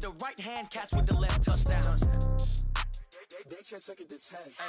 the right hand, catch with the left, touchdown. They took it to 10. Hey.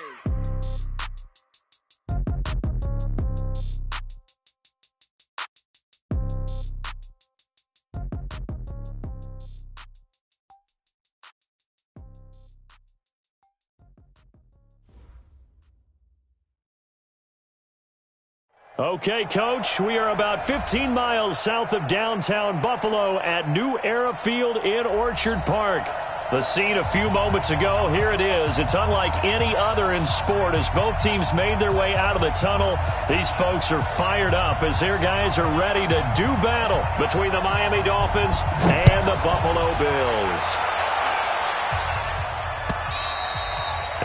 Okay, Coach, we are about 15 miles south of downtown Buffalo at New Era Field in Orchard Park. The scene a few moments ago, here it is. It's unlike any other in sport as both teams made their way out of the tunnel. These folks are fired up as their guys are ready to do battle between the Miami Dolphins and the Buffalo Bills.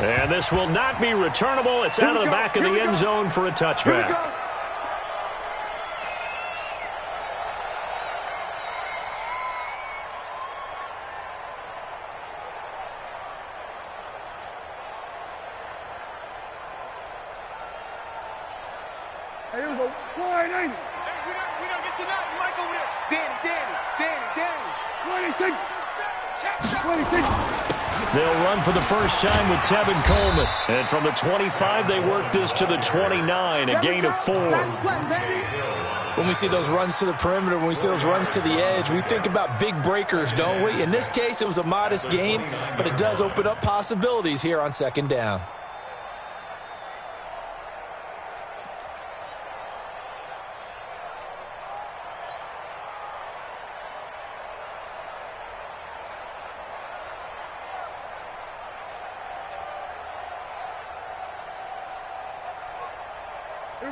And this will not be returnable. It's out of the back of the end zone for a touchback. Here we go. Wide angle. Hey, we don't get to that. Mike over there. Danny. 26. Check. 26. They'll run for the first time with Tevin Coleman. And from the 25, they work this to the 29, a gain of 4. When we see those runs to the perimeter, when we see those runs to the edge, we think about big breakers, don't we? In this case, it was a modest gain, but it does open up possibilities here on second down.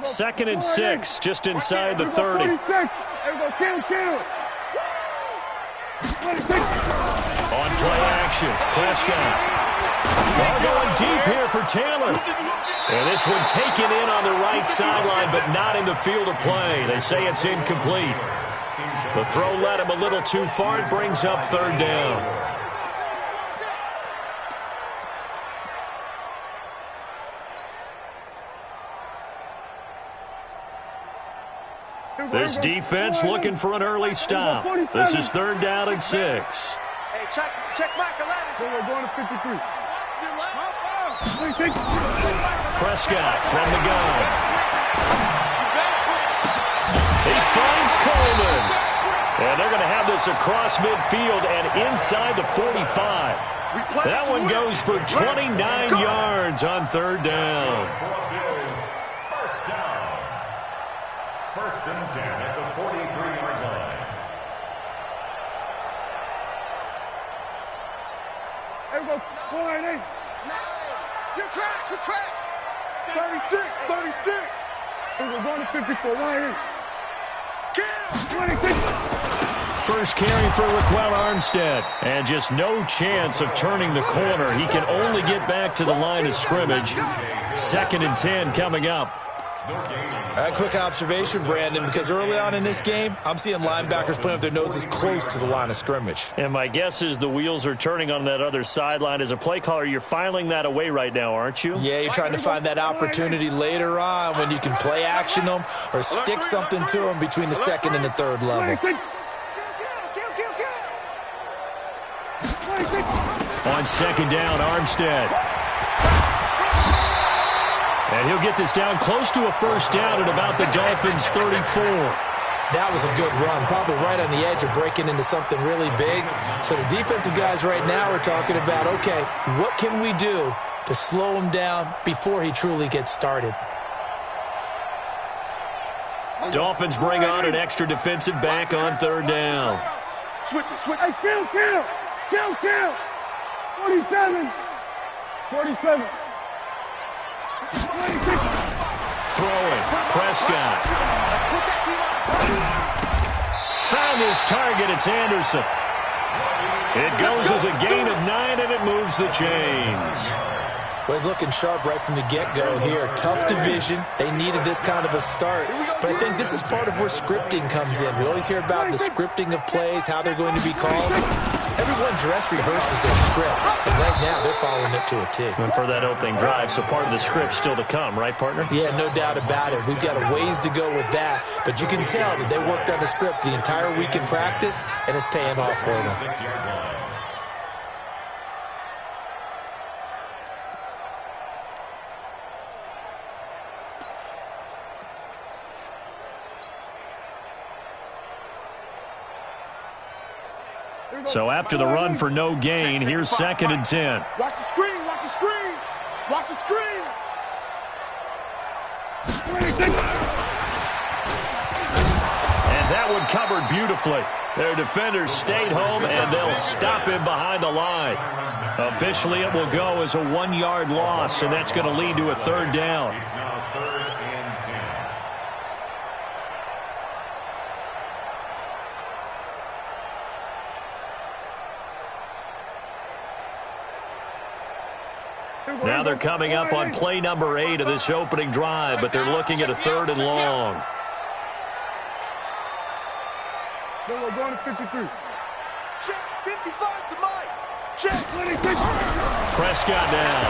Second and 6, just inside the 30. 26. There we go. Kill. 26. On play action, Prescott. Ball going deep here for Taylor. And this one taken in on the right sideline, but not in the field of play. They say it's incomplete. The throw led him a little too far. It brings up third down. This defense looking for an early stop. This is third down and 6. Hey, check Mike 11. We're going to 53. 26. Prescott from the gun. He finds Coleman. And they're going to have this across midfield and inside the 45. That one goes for 29 yards on third down. First and 10 at the 43-yard line. There we go. 48. You track. 36. We're going to 54. 188. Kill. 26. First carry for Raquel Armstead. And just no chance of turning the corner. He can only get back to the line of scrimmage. Second and 10 coming up. A quick observation, Brandon, because early on in this game, I'm seeing linebackers putting up their noses close to the line of scrimmage. And my guess is the wheels are turning on that other sideline. As a play caller, you're filing that away right now, aren't you? Yeah, you're trying to find that opportunity later on when you can play action them or stick something to them between the second and the third level. 26. On second down, Armstead. And he'll get this down close to a first down at about the Dolphins' 34. That was a good run, probably right on the edge of breaking into something really big. So the defensive guys right now are talking about, okay, what can we do to slow him down before he truly gets started? Dolphins bring on an extra defensive back on third down. Switch. Hey, kill. 47. 47. 26. Throwing, Prescott. Found his target, it's Anderson. It goes as a gain of 9, and it moves the chains. Well, he's looking sharp right from the get-go here. Tough division. They needed this kind of a start. But I think this is part of where scripting comes in. We always hear about the scripting of plays, how they're going to be called. Everyone dress rehearses their script, and right now they're following it to a T. And for that opening drive, so part of the script still to come, right, partner? Yeah, no doubt about it. We've got a ways to go with that, but you can tell that they worked on the script the entire week in practice, and it's paying off for them. So after the run for no gain, here's 2nd and 10. Watch the screen, watch the screen. Watch the screen. And that one covered beautifully. Their defenders stayed home, and they'll stop him behind the line. Officially, it will go as a 1-yard loss, and that's going to lead to a 3rd down. It's now 3rd and 10. Now they're coming up on play number 8 of this opening drive, but they're looking at a 3rd and long. So we're going to 53. Check 55 to Mike. Check 26. Prescott down.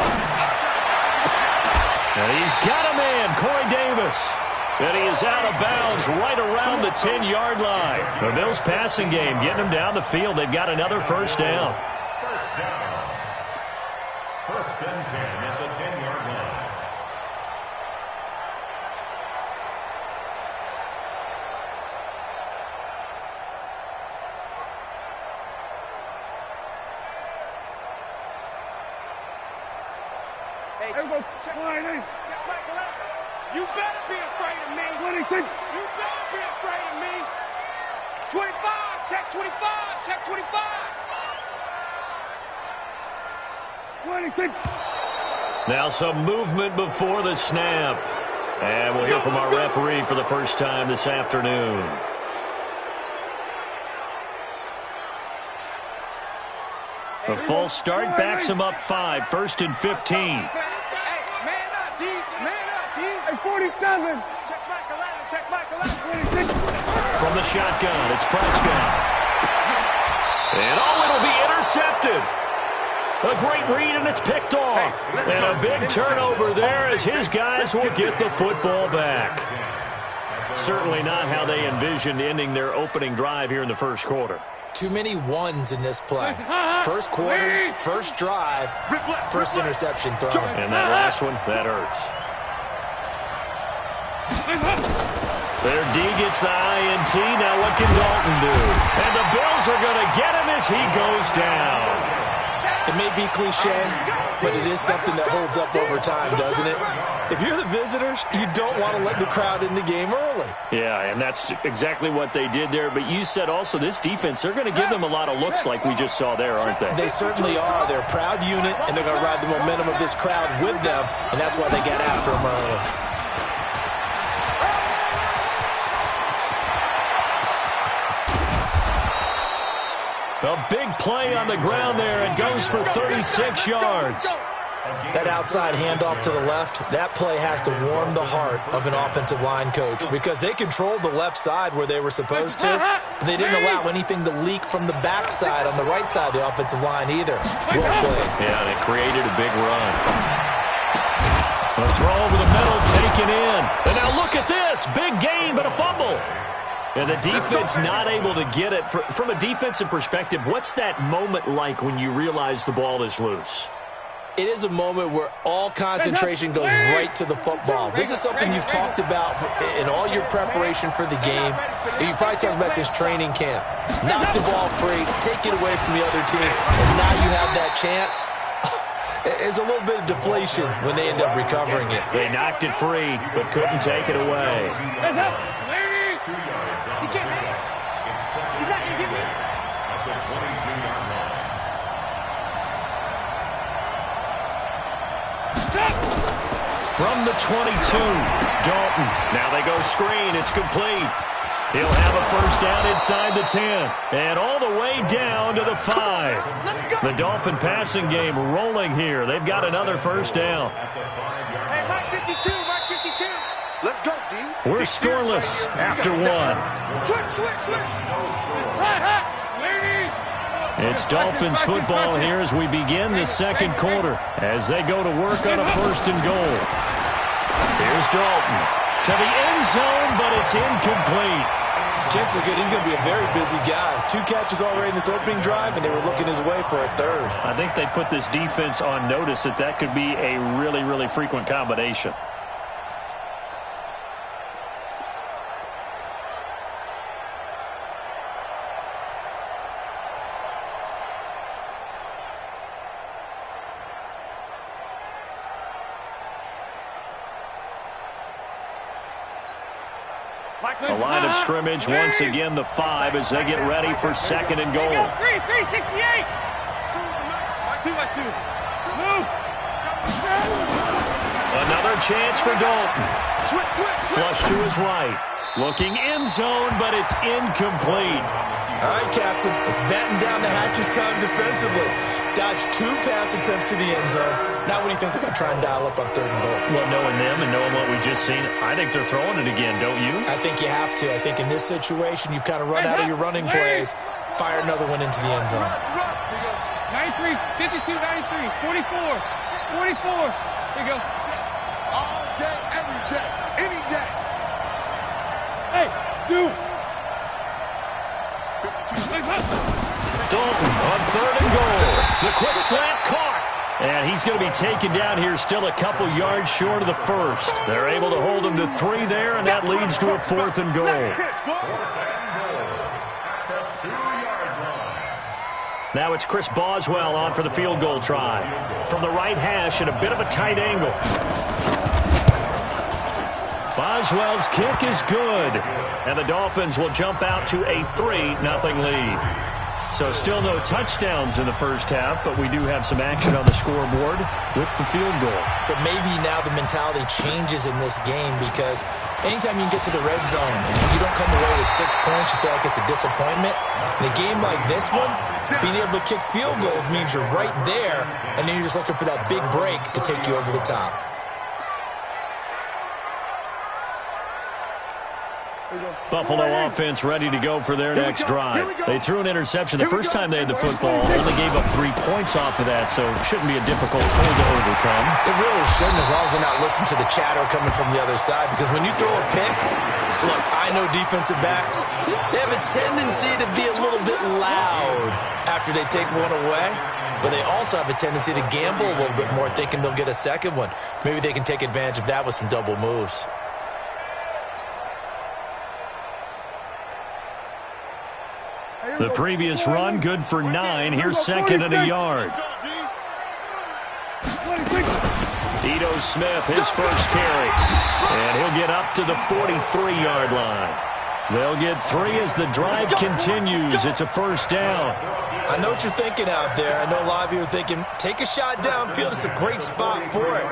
And he's got a man, Corey Davis. And he is out of bounds right around the 10-yard line. The Bills passing game getting them down the field. They've got another 1st down. First down. 1st and 10 at the 10-yard line. Everybody, line in. You better be afraid of me. 26. You better be afraid of me. 25. Check 25. Check 25. 26. Now some movement before the snap. And we'll hear from our referee for the first time this afternoon. A false start backs him up 5, 1st and 15. Hey, man up, D. Man up, D. Hey, 47. Check Mike 11. Check Mike 11. 26. From the shotgun, it's Prescott. And it'll be intercepted. A great read, and it's picked off. And a big turnover there as his guys will get the football back. Certainly not how they envisioned ending their opening drive here in the 1st quarter. Too many ones in this play. 1st quarter, 1st drive, 1st interception thrown. And that last one, that hurts. Their D gets the INT. Now what can Dalton do? And the Bills are going to get him as he goes down. It may be cliche, but it is something that holds up over time, doesn't it? If you're the visitors, you don't want to let the crowd in the game early. Yeah, and that's exactly what they did there. But you said also this defense, they're going to give them a lot of looks like we just saw there, aren't they? They certainly are. They're a proud unit, and they're going to ride the momentum of this crowd with them, and that's why they get after them early. A big play on the ground there. It goes for 36 yards. That outside handoff to the left, that play has to warm the heart of an offensive line coach because they controlled the left side where they were supposed to, but they didn't allow anything to leak from the backside on the right side of the offensive line either. Well played. Yeah, and it created a big run. A throw over the middle, taken in. And now look at this. Big gain, but a fumble. And the defense not able to get it. From a defensive perspective, what's that moment like when you realize the ball is loose? It is a moment where all concentration goes right to the football. This is something you've talked about in all your preparation for the game. And you probably talked about since training camp. Knock the ball free, take it away from the other team, and now you have that chance. There's a little bit of deflation when they end up recovering it. They knocked it free, but couldn't take it away. He can't hang it. He's not going to give me. At the 22-yard line. From the 22, Dalton. Now they go screen. It's complete. He'll have a 1st down inside the 10. And all the way down to the 5. The Dolphin passing game rolling here. They've got another 1st down. Hey, Mike 52, Mike 52. Let's go, D. We're scoreless after 1. Switch. It's Dolphins football here as we begin the 2nd quarter as they go to work on a 1st and goal. Here's Dalton to the end zone, but it's incomplete. Chances are good. He's going to be a very busy guy. 2 catches already in this opening drive, and they were looking his way for a 3rd. I think they put this defense on notice that could be a really, really frequent combination. A line of scrimmage once again, the 5 as they get ready for second and goal. 368. 2-2. Move. Another chance for Dalton. Flush to his right. Looking end zone, but it's incomplete. All right, Captain. It's batten down the hatches time defensively. Dodged 2 pass attempts to the end zone. Now what do you think they're going to try and dial up on third and goal? Well, knowing them and knowing what we just seen, I think they're throwing it again, don't you? I think you have to. I think in this situation, you've kind of run out of your running plays. Fire another one into the end zone. 93, 52, 93, 44, 44. Here you go. All day, every day, any day. Hey, shoot. Dalton on third and goal. The quick slant caught. And he's going to be taken down here still a couple yards short of the first. They're able to hold him to 3 there, and that leads to a 4th and goal. Now it's Chris Boswell on for the field goal try. From the right hash at a bit of a tight angle. Boswell's kick is good. And the Dolphins will jump out to a 3-0 lead. So still no touchdowns in the first half, but we do have some action on the scoreboard with the field goal. So maybe now the mentality changes in this game because anytime you can get to the red zone and if you don't come away with 6 points, you feel like it's a disappointment. In a game like this one, being able to kick field goals means you're right there, and then you're just looking for that big break to take you over the top. Buffalo offense ready to go for their next drive. They threw an interception the first time they had the football, only gave up 3 points off of that, so it shouldn't be a difficult pull to overcome. It really shouldn't, as long as they're not listening to the chatter coming from the other side, because when you throw a pick, look, I know defensive backs, they have a tendency to be a little bit loud after they take one away, but they also have a tendency to gamble a little bit more, thinking they'll get a second one. Maybe they can take advantage of that with some double moves. The previous run, good for 9. Here's second and a yard. Ito Smith, his first carry. And he'll get up to the 43-yard line. They'll get 3 as the drive continues. It's a first down. I know what you're thinking out there. I know a lot of you are thinking, take a shot downfield. It's a great spot for it.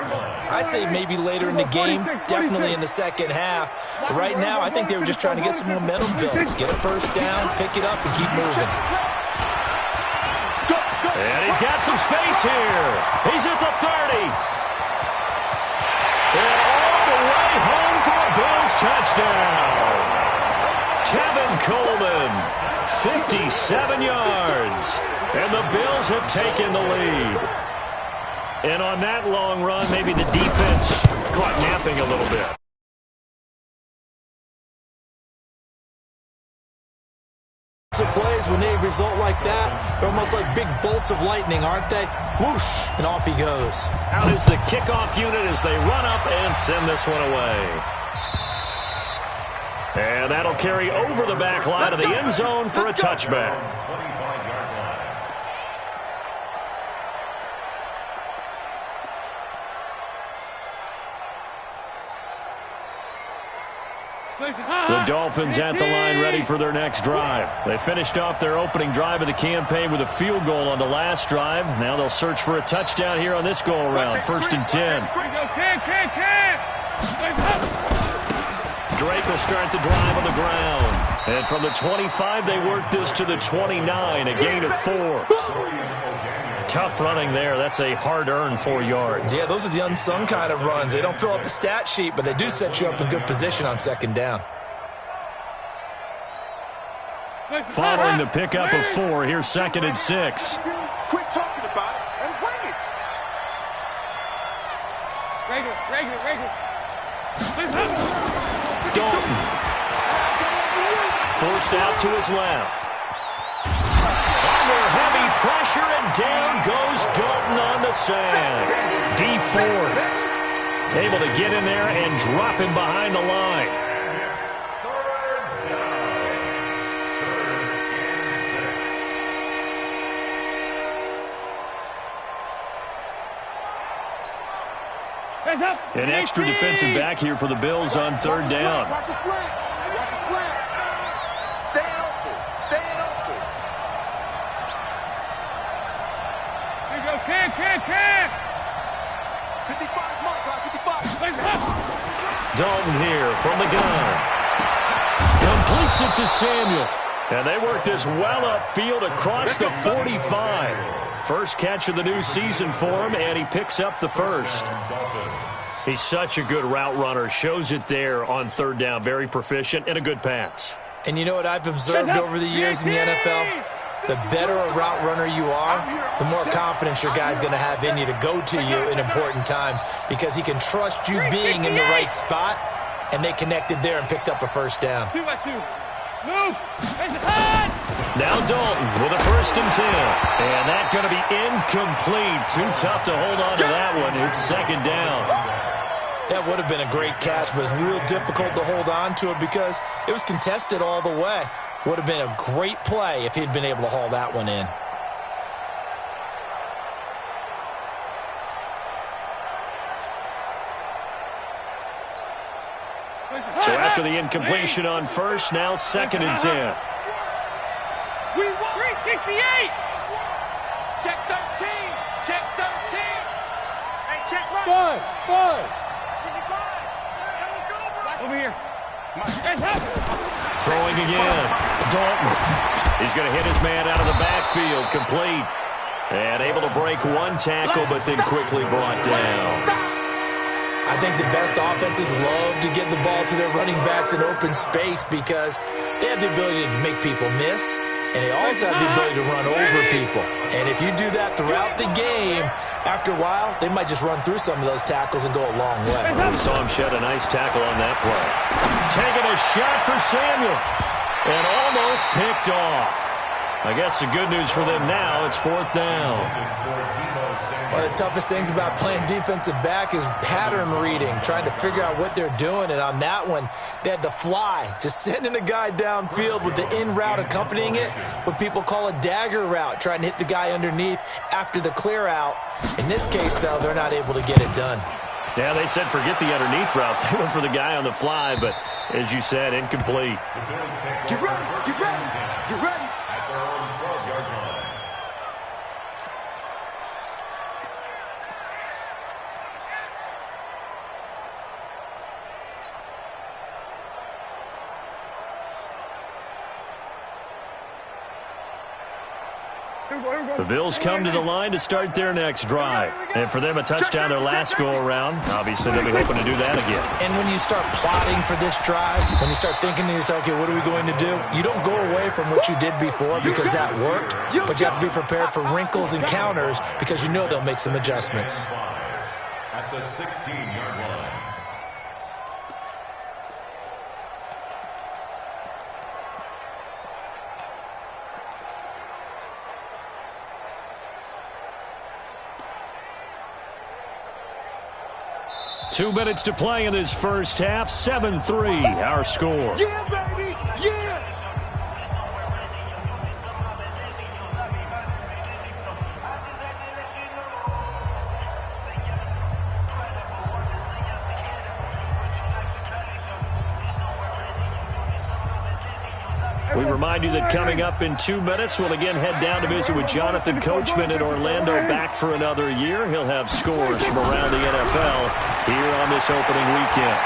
I'd say maybe later in the game, definitely in the second half. But right now, I think they were just trying to get some momentum built. Get a first down, pick it up, and keep moving. And he's got some space here. He's at the 30. And all the way home for a Bills touchdown. Tevin Coleman, 57 yards. And the Bills have taken the lead. And on that long run, maybe the defense caught napping a little bit. Plays when they result like that, they're almost like big bolts of lightning, aren't they? Whoosh, and off he goes. Out is the kickoff unit as they run up and send this one away. And that'll carry over the back line of the end zone for a touchback. The Dolphins at the line ready for their next drive. They finished off their opening drive of the campaign with a field goal on the last drive. Now they'll search for a touchdown here on this go-around. 1st and 10. Drake will start the drive on the ground. And from the 25, they work this to the 29, a gain of 4. Tough running there. That's a hard-earned 4 yards. Yeah, those are the unsung kind of runs. They don't fill up the stat sheet, but they do set you up in good position on second down. Following the pickup of 4, here's 2nd and 6. Quit talking about it and bring it. Regular. Dalton. Forced out to his left. Under heavy pressure, and down goes Dalton on the sand. D Ford able to get in there and drop him behind the line. An extra defensive back here for the Bills on 3rd down. Can. 55, mark, 55. Dalton here from the gun. Completes it to Samuel. And they work this well upfield across the 45. First catch of the new season for him, and he picks up the first. He's such a good route runner. Shows it there on third down. Very proficient and a good pass. And you know what I've observed over the years in the NFL? The better a route runner you are, the more confidence your guy's going to have in you to go to you in important times because he can trust you being in the right spot, and they connected there and picked up a first down. 2-by-2. Move. Now Dalton with a 1st and 10. And that's going to be incomplete. Too tough to hold on to that one. It's 2nd down. That would have been a great catch, but it's real difficult to hold on to it because it was contested all the way. Would have been a great play if he'd been able to haul that one in. So after the incompletion on first, now 2nd and 10. We want 368. Check 13. Check 13. Hey, check right. 5. Over here. Throwing again. Dalton. He's going to hit his man out of the backfield. Complete. And able to break one tackle, but then quickly brought down. I think the best offenses love to get the ball to their running backs in open space because they have the ability to make people miss, and they also have the ability to run over people. And if you do that throughout the game, after a while, they might just run through some of those tackles and go a long way. We saw him shed a nice tackle on that play. Taking a shot for Samuel. And almost picked off. I guess the good news for them now, it's 4th down. One of the toughest things about playing defensive back is pattern reading, trying to figure out what they're doing. And on that one, they had to fly, just sending a guy downfield with the in route accompanying it, what people call a dagger route, trying to hit the guy underneath after the clear out. In this case, though, they're not able to get it done. Yeah, they said forget the underneath route. They went for the guy on the fly, but as you said, incomplete. Get ready, get ready, get ready. At their own 12-yard line. The Bills come to the line to start their next drive. And for them, a touchdown their last go-around. Obviously, they'll be hoping to do that again. And when you start plotting for this drive, when you start thinking to yourself, okay, what are we going to do? You don't go away from what you did before because that worked, but you have to be prepared for wrinkles and counters because you know they'll make some adjustments. At the 16-yard line. Two minutes to play in this first half. 7-3, our score. Yeah, baby, yeah. We remind you that coming up in 2 minutes, we'll again head down to visit with Jonathan Coachman in Orlando, back for another year. He'll have scores from around the NFL here on this opening weekend.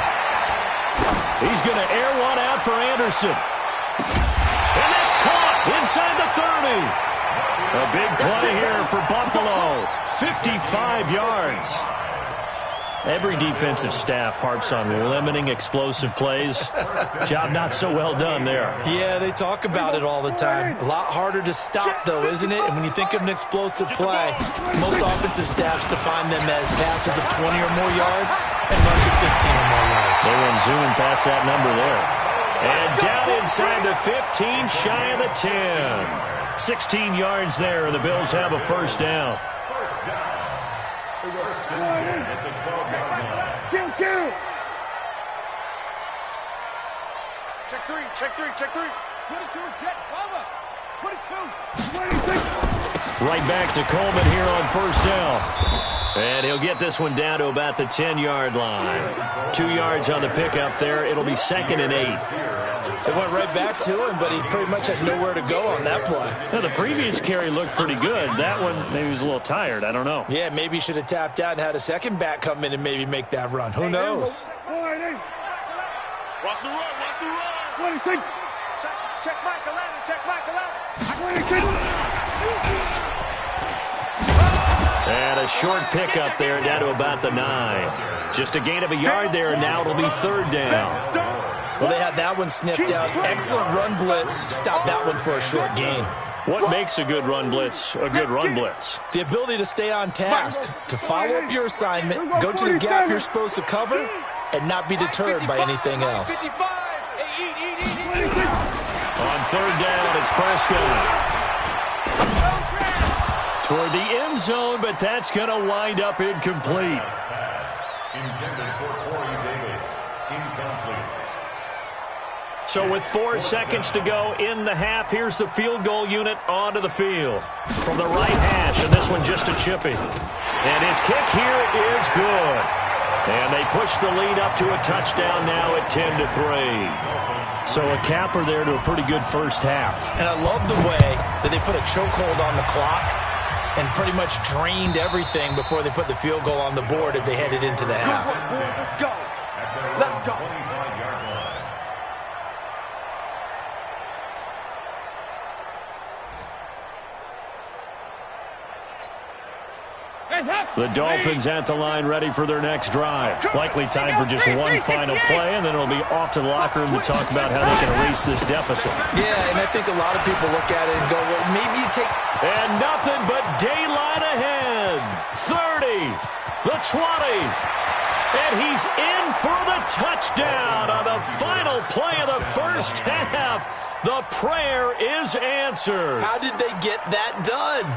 He's going to air one out for Anderson. And that's caught inside the 30. A big play here for Buffalo. 55 yards. Every defensive staff harps on limiting explosive plays. Job not so well done there. Yeah, they talk about it all the time. A lot harder to stop, though, isn't it? And when you think of an explosive play, most offensive staffs define them as passes of 20 or more yards and runs of 15 or more yards. They went zooming past that number there. And down inside the 15, shy of the 10. 16 yards there, and the Bills have a first down. First and 10 at the 12-yard line. Kill. Check three. 22, check, Bubba. 22. Right back to Coleman here on first down. And he'll get this one down to about the 10-yard line. 2 yards on the pickup there. It'll be 2nd and 8. They went right back to him, but he pretty much had nowhere to go on that play. Now, the previous carry looked pretty good. That one, maybe he was a little tired. I don't know. Yeah, maybe he should have tapped out and had a second back come in and maybe make that run. Who knows? Watch the run, watch the run. Check Michael Allen, check Michael Allen. And a short pickup there down to about the 9. Just a gain of a yard there, and now it'll be 3rd down. Well, they had that one sniffed out. Excellent run blitz. Stop that one for a short gain. What makes a good run blitz a good run blitz? The ability to stay on task, to follow up your assignment, go to the gap you're supposed to cover, and not be deterred by anything else. On 3rd down, it's Prescott. Toward the end zone, but that's going to wind up incomplete. Intended for Corey Davis. Incomplete. So with 4 seconds to go in the half, here's the field goal unit onto the field. From the right hash, and this one just a chippy. And his kick here is good. And they push the lead up to a touchdown now at 10-3. So a capper there to a pretty good first half. And I love the way that they put a chokehold on the clock and pretty much drained everything before they put the field goal on the board as they headed into the half. Let's go. Let's go. The Dolphins at the line ready for their next drive. Likely time for just one final play, and then it'll be off to the locker room to talk about how they can erase this deficit. Yeah, and I think a lot of people look at it and go, well, maybe you take... And nothing but daylight ahead. 30, the 20, and he's in for the touchdown on the final play of the first half. The prayer is answered. How did they get that done?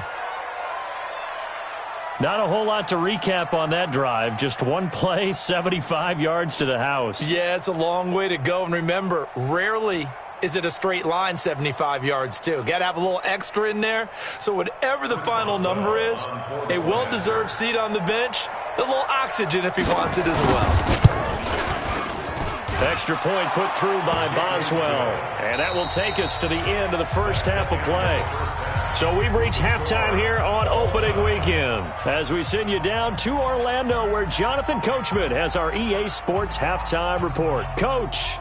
Not a whole lot to recap on that drive. Just one play, 75 yards to the house. Yeah, it's a long way to go. And remember, rarely is it a straight line 75 yards, too. Got to have a little extra in there. So whatever the final number is, a well-deserved seat on the bench, a little oxygen if he wants it as well. Extra point put through by Boswell. And that will take us to the end of the first half of play. So we've reached halftime here on opening weekend as we send you down to Orlando where Jonathan Coachman has our EA Sports halftime report. Coach.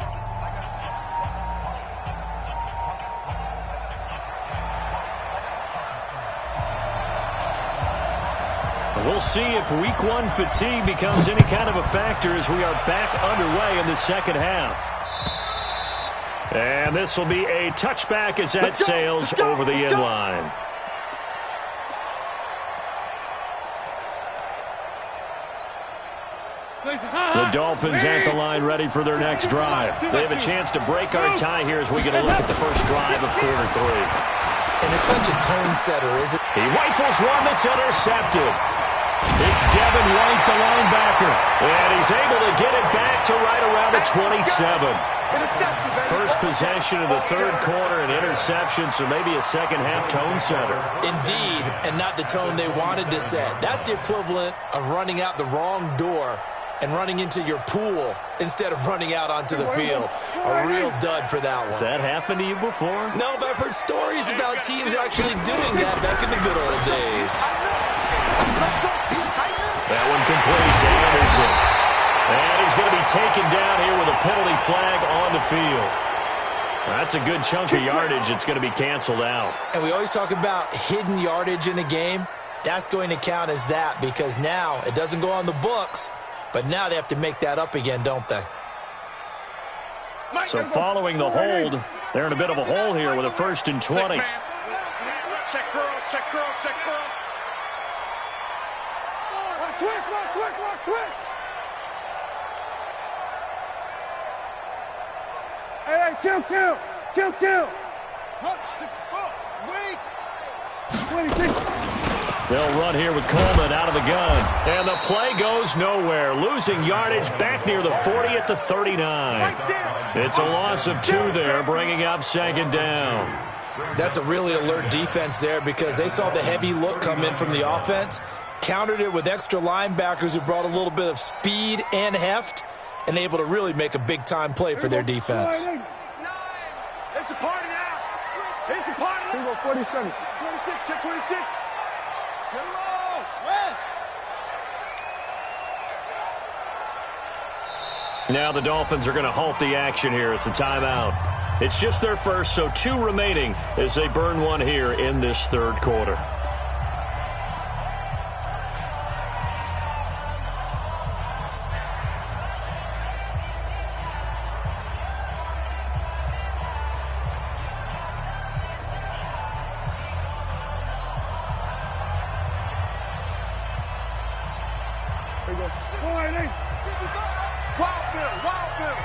We'll see if week 1 fatigue becomes any kind of a factor as we are back underway in the second half. And this will be a touchback as that sails over the end line. The Dolphins at the line ready for their next drive. They have a chance to break our tie here as we get a look at the first drive of quarter 3. And it's such a tone setter, isn't it? He rifles one that's intercepted. It's Devin White, the linebacker. And he's able to get it back to right around the 27. First possession of the third quarter, an interception, so maybe a second-half tone setter. Indeed, and not the tone they wanted to set. That's the equivalent of running out the wrong door and running into your pool instead of running out onto the field. A real dud for that one. Has that happened to you before? No, but I've heard stories about teams actually doing that back in the good old days. That one complete to Anderson. And he's going to be taken down here with a penalty flag on the field. That's a good chunk of yardage. It's going to be canceled out. And we always talk about hidden yardage in a game. That's going to count as that because now it doesn't go on the books, but now they have to make that up again, don't they? So following the hold, they're in a bit of a hole here with a 1st and 20. Check girls, check girls, check girls. Switch. Hey, kill. Hunt, 64, wait. 26. They'll run here with Coleman out of the gun. And the play goes nowhere. Losing yardage back near the 40 at the 39. It's a loss of 2 there, bringing up 2nd down. That's a really alert defense there because they saw the heavy look come in from the offense, Countered it with extra linebackers who brought a little bit of speed and heft and able to really make a big-time play for their defense. It's a party now. It's a party. Here we go, 47. 26, check 26. Get low. Rest. Now the Dolphins are going to halt the action here. It's a timeout. It's just their first, so 2 remaining as they burn one here in this third quarter. Here we go. Wild Bill.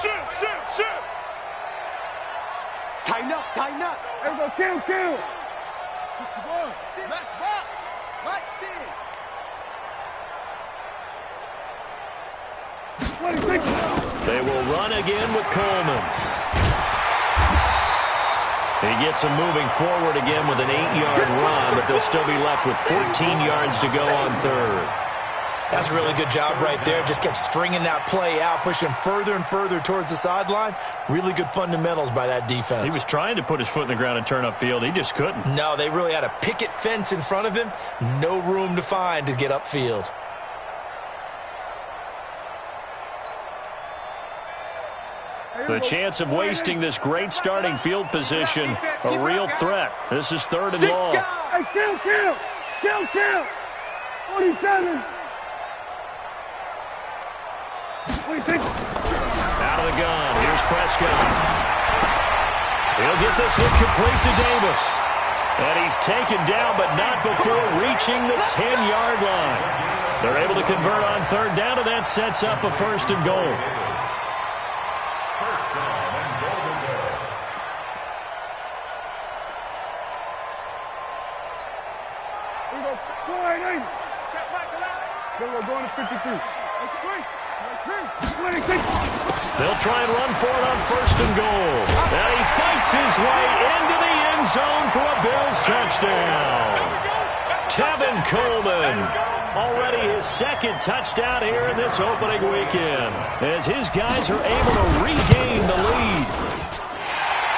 Shoot. Tighten up. Here we go, kill. 61. Match box. Right 10. They will run again with Coleman. He gets them moving forward again with an 8-yard run, but they'll still be left with 14 yards to go on third. That's a really good job right there. Just kept stringing that play out, pushing further and further towards the sideline. Really good fundamentals by that defense. He was trying to put his foot in the ground and turn upfield. He just couldn't. No, they really had a picket fence in front of him. No room to find to get upfield. The chance of wasting this great starting field position, a real threat. This is 3rd and long. Hey, kill. 47. Out of the gun. Here's Prescott. He'll get this one complete to Davis. And he's taken down, but not before reaching the 10-yard line. They're able to convert on 3rd down, and that sets up a 1st and goal. First down and golden goal. Here we go. 480. Check Michael out. Here we go, going to 53. That's great. 26. They'll try and run for it on 1st and goal. And he fights his way into the end zone for a Bills touchdown. Tevin Coleman, already his 2nd touchdown here in this opening weekend, as his guys are able to regain the lead.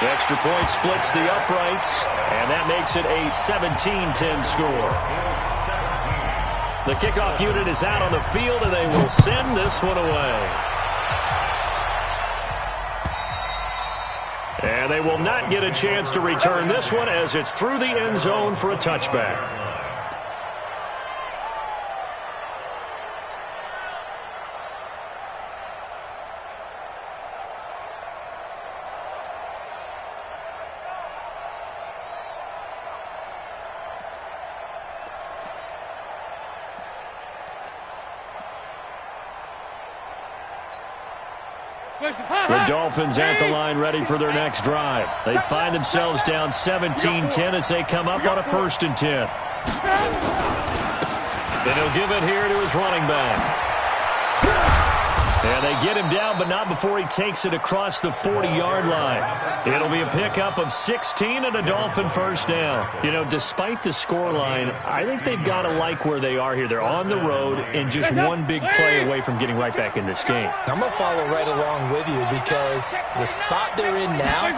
The extra point splits the uprights, and that makes it a 17-10 score. The kickoff unit is out on the field, and they will send this one away. And they will not get a chance to return this one as it's through the end zone for a touchback. The Dolphins at the line ready for their next drive. They find themselves down 17-10 as they come up on a 1st and 10. And he'll give it here to his running back. And they get him down, but not before he takes it across the 40-yard line. It'll be a pickup of 16 and a Dolphin 1st down. You know, despite the scoreline, I think they've got to like where they are here. They're on the road and just one big play away from getting right back in this game. I'm going to follow right along with you because the spot they're in now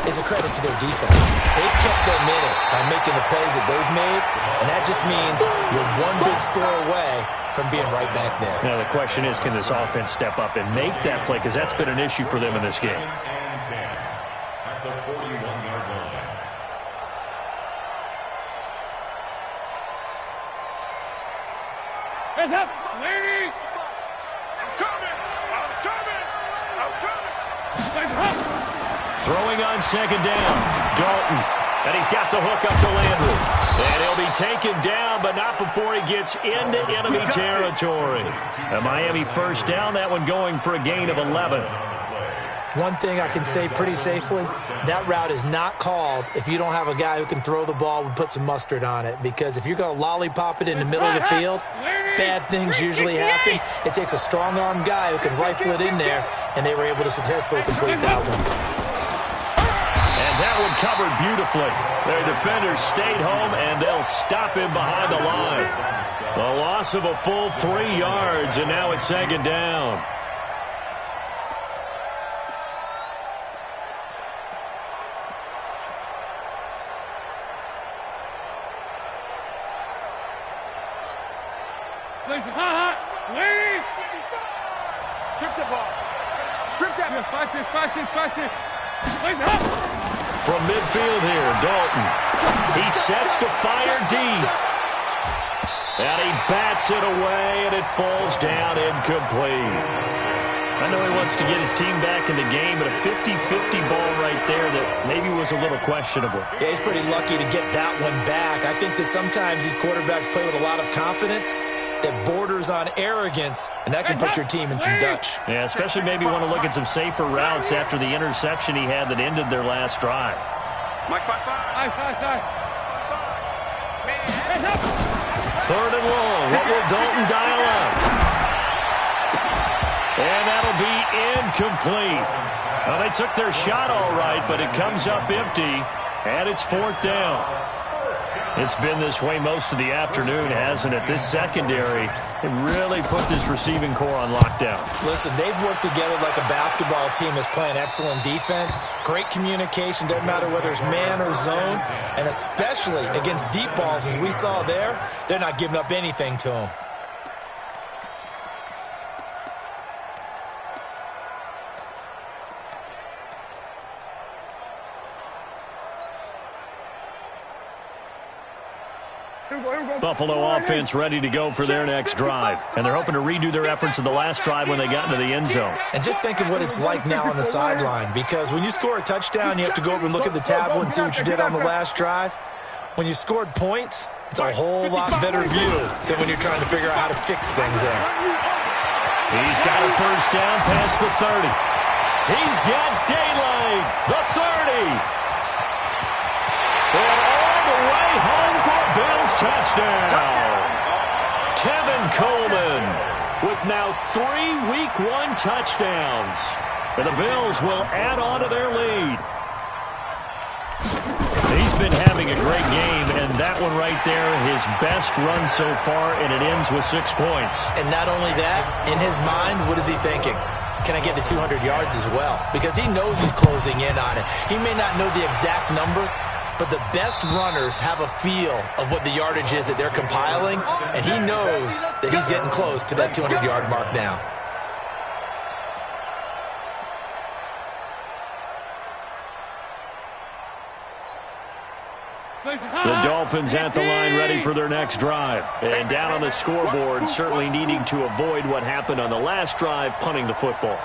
is a credit to their defense. They've kept them in it by making the plays that they've made, and that just means you're one big score away from being right back there. Now, the question is, can this offense step up and make that play? Because that's been an issue for them in this game. And 10 at the 41-yard line. Heads up. Lady. I'm coming. Throwing on 2nd down. Dalton. And he's got the hook up to Landry. And he'll be taken down, but not before he gets into enemy territory. A Miami 1st down, that one going for a gain of 11. One thing I can say pretty safely, that route is not called if you don't have a guy who can throw the ball and put some mustard on it. Because if you're going to lollipop it in the middle of the field, bad things usually happen. It takes a strong-armed guy who can rifle it in there, and they were able to successfully complete that one. And that one covered beautifully. Their defenders stayed home, and they'll stop him behind the line. A loss of a full 3 yards, and now it's 2nd down. Strip the ball. Strip that. From midfield here, Dalton. He sets to fire deep. And he bats it away, and it falls down incomplete. I know he wants to get his team back in the game, but a 50-50 ball right there that maybe was a little questionable. Yeah, he's pretty lucky to get that one back. I think that sometimes these quarterbacks play with a lot of confidence that borders on arrogance, and that can put your team in some Dutch. Yeah, especially maybe want to look at some safer routes after the interception he had that ended their last drive. Mike, 5-5. 3rd and long. What will Dalton dial up? And that'll be incomplete. Well, they took their shot all right, but it comes up empty, and it's 4th down. It's been this way most of the afternoon, hasn't it? This secondary really put this receiving core on lockdown. Listen, they've worked together like a basketball team that's playing excellent defense. Great communication, doesn't matter whether it's man or zone. And especially against deep balls, as we saw there, they're not giving up anything to them. Buffalo offense ready to go for their next drive. And they're hoping to redo their efforts in the last drive when they got into the end zone. And just think of what it's like now on the sideline, because when you score a touchdown, you have to go over and look at the tablet and see what you did on the last drive. When you scored points, it's a whole lot better view than when you're trying to figure out how to fix things there. He's got a 1st down past the 30. He's got daylight, the 30. And all the way home for a Bills touchdown. Tevin Coleman with now 3 Week 1 touchdowns. And the Bills will add on to their lead. He's been having a great game, and that one right there, his best run so far, and it ends with 6 points. And not only that, in his mind, what is he thinking? Can I get to 200 yards as well? Because he knows he's closing in on it. He may not know the exact number, but the best runners have a feel of what the yardage is that they're compiling, and he knows that he's getting close to that 200-yard mark now. The Dolphins at the line ready for their next drive. And down on the scoreboard, certainly needing to avoid what happened on the last drive, punting the football.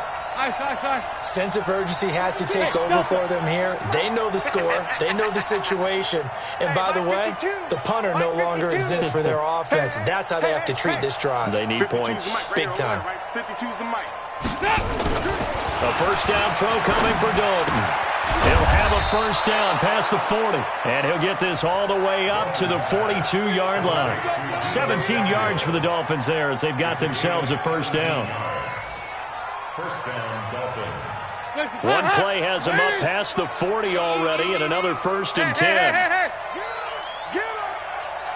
Sense of urgency has to take over for them here. They know the score. They know the situation. And by the way, the punter no longer exists for their offense. That's how they have to treat this drive. They need points. Big time. 52's the mic. A 1st down throw coming for Dalton. He'll have a 1st down past the 40. And he'll get this all the way up to the 42-yard line. 17 yards for the Dolphins there as they've got themselves a 1st down. 1st down, Dolphins. One play has him up past the 40 already, and another 1st and 10. Get him!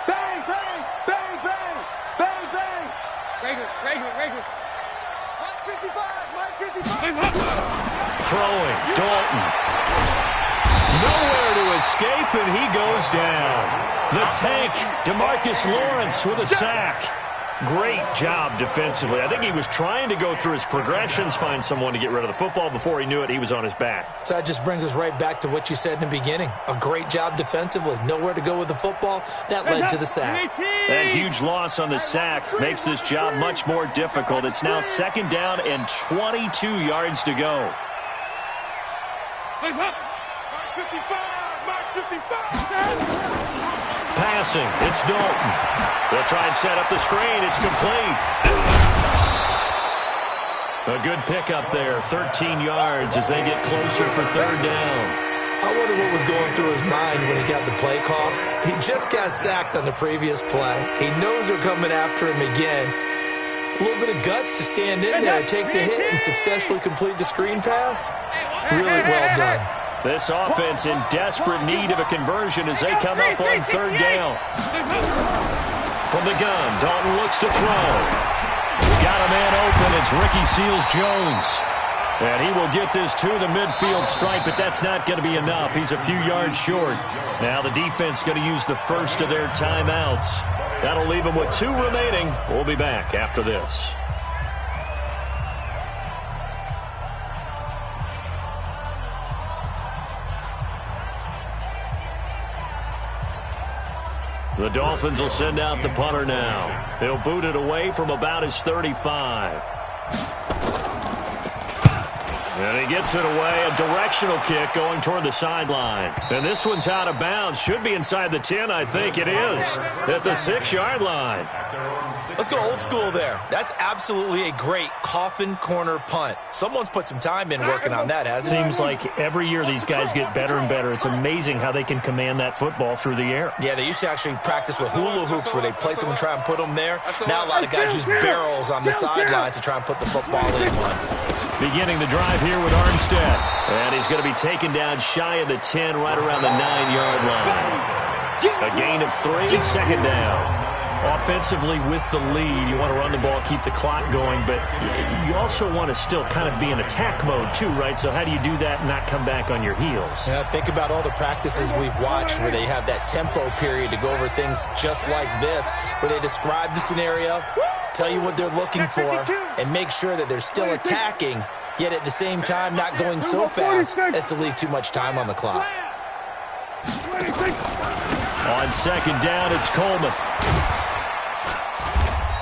Bang, bang, bang, bang, bang, bang. Right. Mike 55. Throwing, Dalton. Nowhere to escape, and he goes down. The tank, DeMarcus Lawrence with a sack. Great job defensively. I think he was trying to go through his progressions, find someone to get rid of the football. Before he knew it, he was on his back. So that just brings us right back to what you said in the beginning. A great job defensively. Nowhere to go with the football. That led to the sack. That huge loss on the sack makes this job much more difficult. It's now 2nd down and 22 yards to go. Mark 55. Passing, it's Dalton. They'll try and set up the screen. It's complete. A good pickup there, 13 yards as they get closer for 3rd down. I wonder what was going through his mind when he got the play call. He just got sacked on the previous play. He knows they're coming after him again. A little bit of guts to stand in there, take the hit, and successfully complete the screen pass. Really well done. This offense in desperate need of a conversion as they come up on third down. From the gun, Dalton looks to throw. Got a man open. It's Ricky Seals-Jones. And he will get this to the midfield stripe, but that's not going to be enough. He's a few yards short. Now the defense going to use the first of their timeouts. That'll leave them with 2 remaining. We'll be back after this. The Dolphins will send out the punter now. He'll boot it away from about his 35. And he gets it away, a directional kick going toward the sideline. And this one's out of bounds. Should be inside the 10, I think it is, at the 6-yard line. Let's go old school there. That's absolutely a great coffin corner punt. Someone's put some time in working on that, hasn't it? Seems like every year these guys get better and better. It's amazing how they can command that football through the air. Yeah, they used to actually practice with hula hoops where they place them and try and put them there. Now a lot of guys use barrels on the sidelines to try and put the football in one. Beginning the drive here with Armstead. And he's going to be taken down shy of the 10, right around the 9-yard line. A gain of 3, second down. Offensively with the lead, you want to run the ball, keep the clock going, but you also want to still kind of be in attack mode too, right? So how do you do that and not come back on your heels? Yeah, think about all the practices we've watched where they have that tempo period to go over things just like this, where they describe the scenario, tell you what they're looking for, and make sure that they're still attacking, yet at the same time not going so fast as to leave too much time on the clock. On second down, it's Coleman.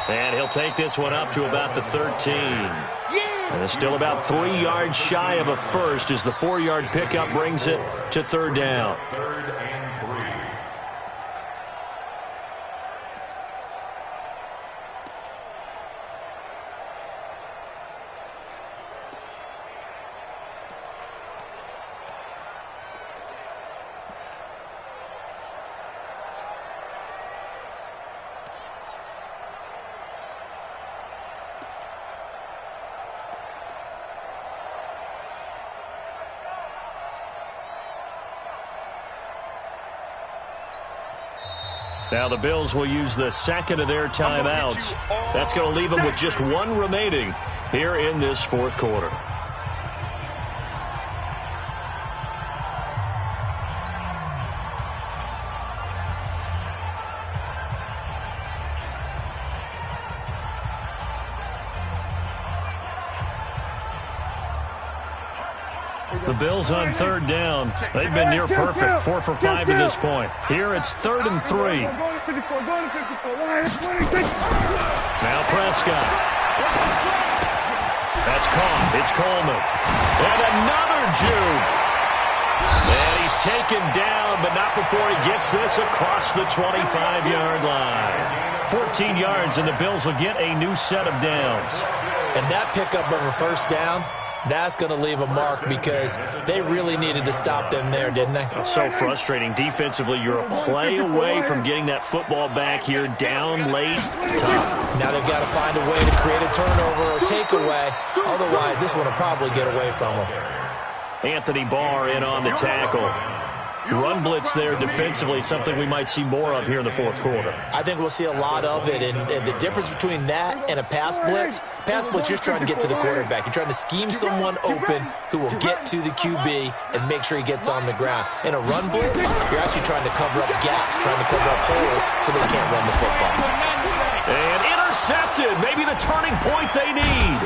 And he'll take this one up to about the 13. And it's still about 3 yards shy of a first as the 4-yard pickup brings it to third down. Third and 3. Now the Bills will use the second of their timeouts. That's going to leave them with just 1 remaining here in this fourth quarter. The Bills on third down. They've been near perfect, 4 for 5 to this point. Here it's 3rd and 3. Now Prescott. That's caught. It's Coleman. And another juke. And he's taken down, but not before he gets this across the 25-yard line. 14 yards, and the Bills will get a new set of downs. And that pickup of a first down, that's going to leave a mark because they really needed to stop them there, didn't they? So frustrating. Defensively, you're a play away from getting that football back here, down late, tough. Now they've got to find a way to create a turnover or takeaway. Otherwise, this one will probably get away from them. Anthony Barr in on the tackle. Run blitz there defensively, something we might see more of here in the fourth quarter. I think we'll see a lot of it, and the difference between that and a pass blitz, you're just trying to get to the quarterback. You're trying to scheme someone open who will get to the QB and make sure he gets on the ground. In a run blitz, you're actually trying to cover up gaps, trying to cover up holes so they can't run the football. And intercepted, maybe the turning point they need.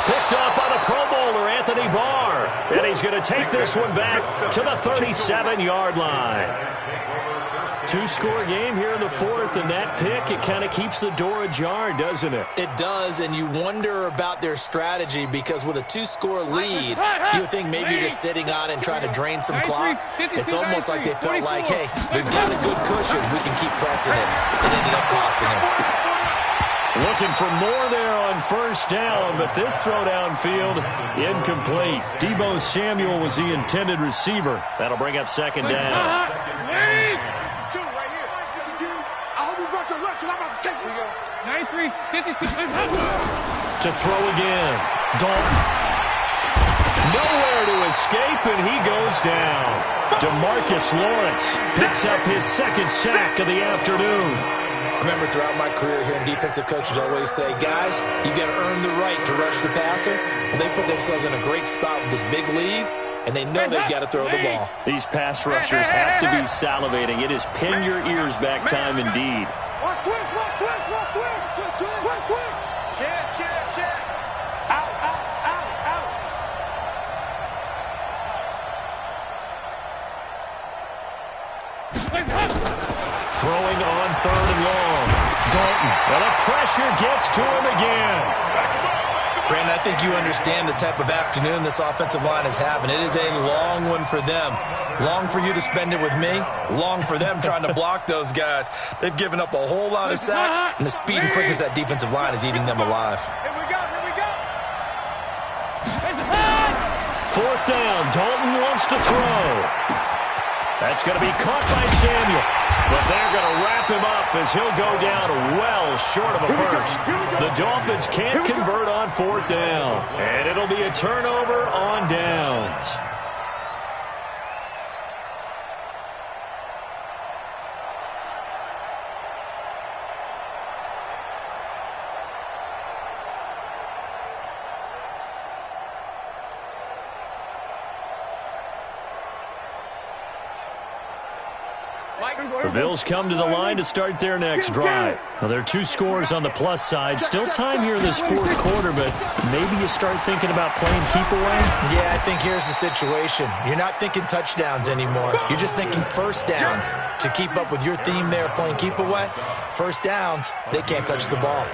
Picked up by the Pro Bowler, Anthony Barr. And he's going to take this one back to the 37-yard line. 2-score game here in the fourth, and that pick, it kind of keeps the door ajar, doesn't it? It does, and you wonder about their strategy because with a 2-score lead, you would think maybe you're just sitting on it and trying to drain some clock. It's almost like they felt like, hey, we've got a good cushion. We can keep pressing it. It ended up costing them. Looking for more there on first down, but this throw downfield, incomplete. Deebo Samuel was the intended receiver. That'll bring up second down. I hope you brought your left because I'm about to take it. 9-3, 52. To throw again. Dalton. Nowhere to escape, and he goes down. DeMarcus Lawrence picks up his second sack of the afternoon. Remember, throughout my career here in defensive coaches always say, guys, you got to earn the right to rush the passer. Well, they put themselves in a great spot with this big lead, and they know they got to throw the ball. These pass rushers have to be salivating. It is pin your ears back time indeed. Watch twitch, watch twitch, watch twitch. Twitch, twitch. Check. Out. Throwing on 3rd and long. Dalton. Well, the pressure gets to him again. Brandon, I think you understand the type of afternoon this offensive line is having. It is a long one for them. Long for you to spend it with me. Long for them trying to block those guys. They've given up a whole lot of sacks, and the speed and quickness of that defensive line is eating them alive. Here we go. 4th down. Dalton wants to throw. That's going to be caught by Samuel. But they're going to wrap him up as he'll go down well short of a first. The Dolphins can't convert on 4th down. And it'll be a turnover on downs. The Bills come to the line to start their next drive. Well, there are 2 scores on the plus side. Still time here in this 4th quarter, but maybe you start thinking about playing keep away? Yeah, I think here's the situation. You're not thinking touchdowns anymore. You're just thinking first downs. To keep up with your theme there, playing keep away, first downs, they can't touch the ball.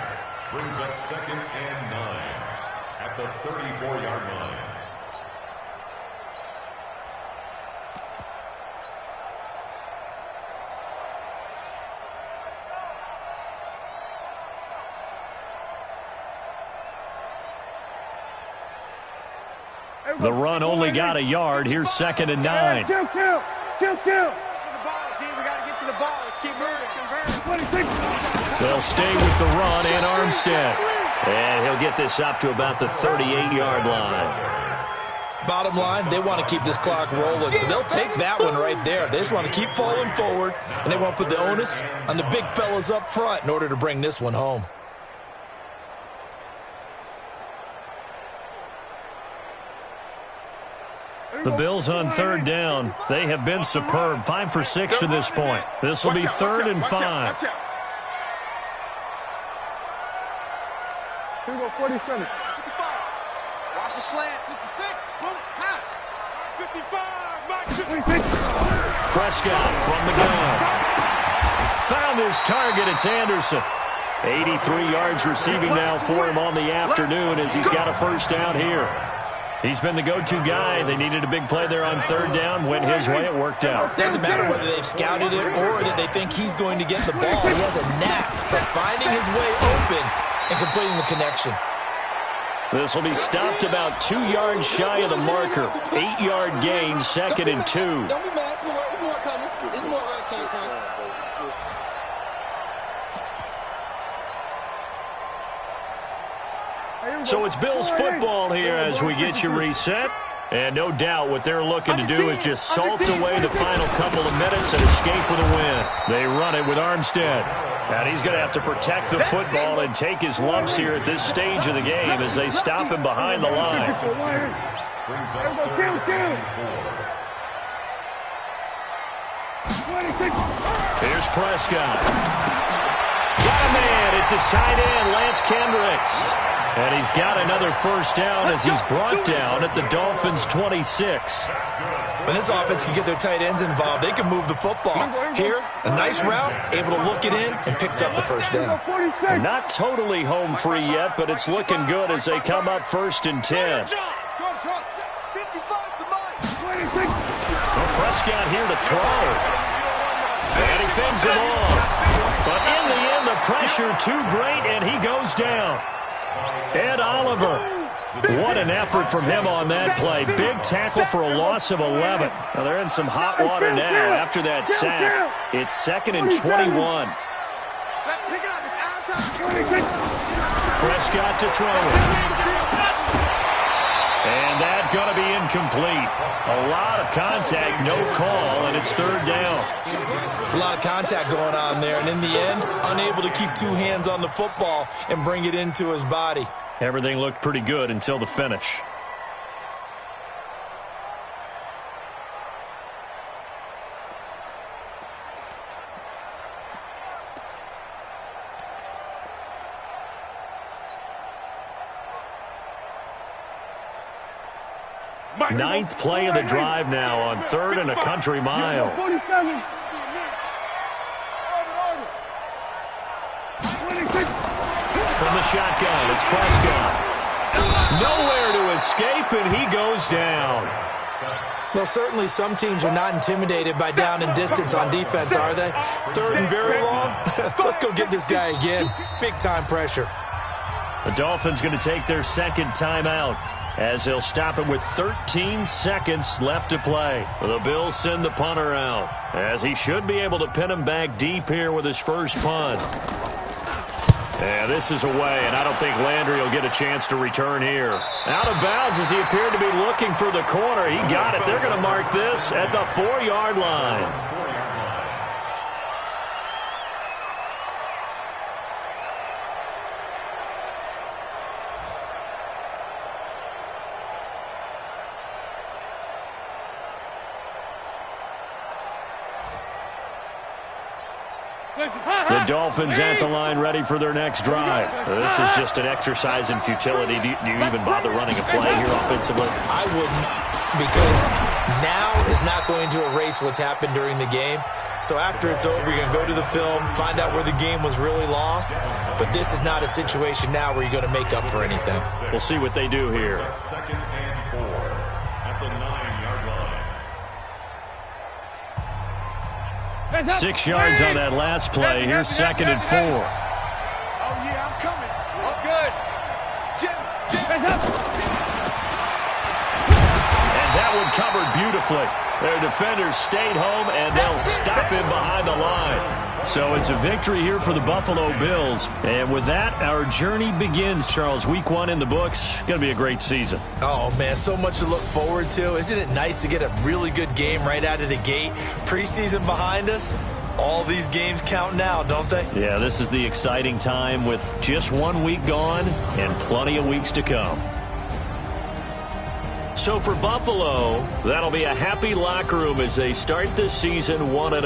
Brings up 2nd and 9 at the 34-yard line. The run only got a yard. Here's 2nd and 9. Kill. Get the ball, team. We got to get to the ball. Let's keep moving. They'll stay with the run and Armstead. And he'll get this up to about the 38-yard line. Bottom line, they want to keep this clock rolling, so they'll take that one right there. They just want to keep falling forward, and they want to put the onus on the big fellas up front in order to bring this one home. The Bills on 3rd down. They have been superb. 5 for 6 to this point. This will be 3rd and 5. Here we go, 47. 55. Watch the slant. 66. Pull it. Pass. 55. Back 56. Prescott from the gun. Found his target. It's Anderson. 83 yards receiving now for him on the afternoon as he's got a first down here. He's been the go-to guy. They needed a big play there on 3rd down. Went his way. It worked out. Doesn't matter whether they've scouted it or that they think he's going to get the ball. He has a knack for finding his way open and completing the connection. This will be stopped about 2 yards shy of the marker. 8-yard gain, 2nd and 2. Don't be mad. It's more coming. It's more coming. So it's Bills football here as we get you reset. And no doubt what they're looking to do is just salt away the final couple of minutes and escape with a win. They run it with Armstead. And he's going to have to protect the football and take his lumps here at this stage of the game as they stop him behind the line. Here's Prescott. Got a man. It's his tight end, Lance Kendricks. And he's got another first down as he's brought down at the Dolphins' 26. When this offense can get their tight ends involved, they can move the football. Here, a nice route, able to look it in, and picks up the first down. Not totally home free yet, but it's looking good as they come up 1st and 10. Well, Prescott here to throw. And he fends him off. But in the end, the pressure too great, and he goes down. Ed Oliver. What an effort from him on that play. Big tackle for a loss of 11. Now they're in some hot water now after that sack. It's 2nd and 21. Prescott to throw it. And that's going to be incomplete. A lot of contact, no call, and it's third down. It's a lot of contact going on there, and in the end, unable to keep two hands on the football and bring it into his body. Everything looked pretty good until the finish. Ninth play of the drive now on 3rd and a country mile. From the shotgun, it's Prescott. Nowhere to escape, and he goes down. Well, certainly some teams are not intimidated by down and distance on defense, are they? 3rd and very long? Let's go get this guy again. Big-time pressure. The Dolphins going to take their second timeout, as they'll stop it with 13 seconds left to play. The Bills send the punter out, as he should be able to pin him back deep here with his first punt. And this is away, and I don't think Landry will get a chance to return here. Out of bounds as he appeared to be looking for the corner. He got it. They're going to mark this at the 4-yard line. The Dolphins at the line ready for their next drive. This is just an exercise in futility. Do you even bother running a play here offensively? I wouldn't, because now is not going to erase what's happened during the game. So after it's over, you're going to go to the film, find out where the game was really lost. But this is not a situation now where you're going to make up for anything. We'll see what they do here. 2nd and 4 at the 9-yard line. 6 yards on that last play. Here's 2nd and 4. Oh, yeah, I'm coming. Oh, good. And that one covered beautifully. Their defenders stayed home, and they'll stop him behind the line. So it's a victory here for the Buffalo Bills. And with that, our journey begins, Charles. Week 1 in the books. Going to be a great season. Oh, man, so much to look forward to. Isn't it nice to get a really good game right out of the gate? Preseason behind us. All these games count now, don't they? Yeah, this is the exciting time with just 1 week gone and plenty of weeks to come. So for Buffalo, that'll be a happy locker room as they start this season 1-0.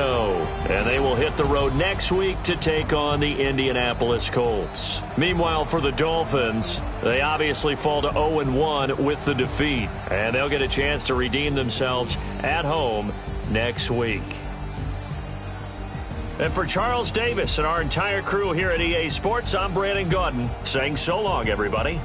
And they will hit the road next week to take on the Indianapolis Colts. Meanwhile, for the Dolphins, they obviously fall to 0-1 with the defeat. And they'll get a chance to redeem themselves at home next week. And for Charles Davis and our entire crew here at EA Sports, I'm Brandon Gaudin saying so long, everybody.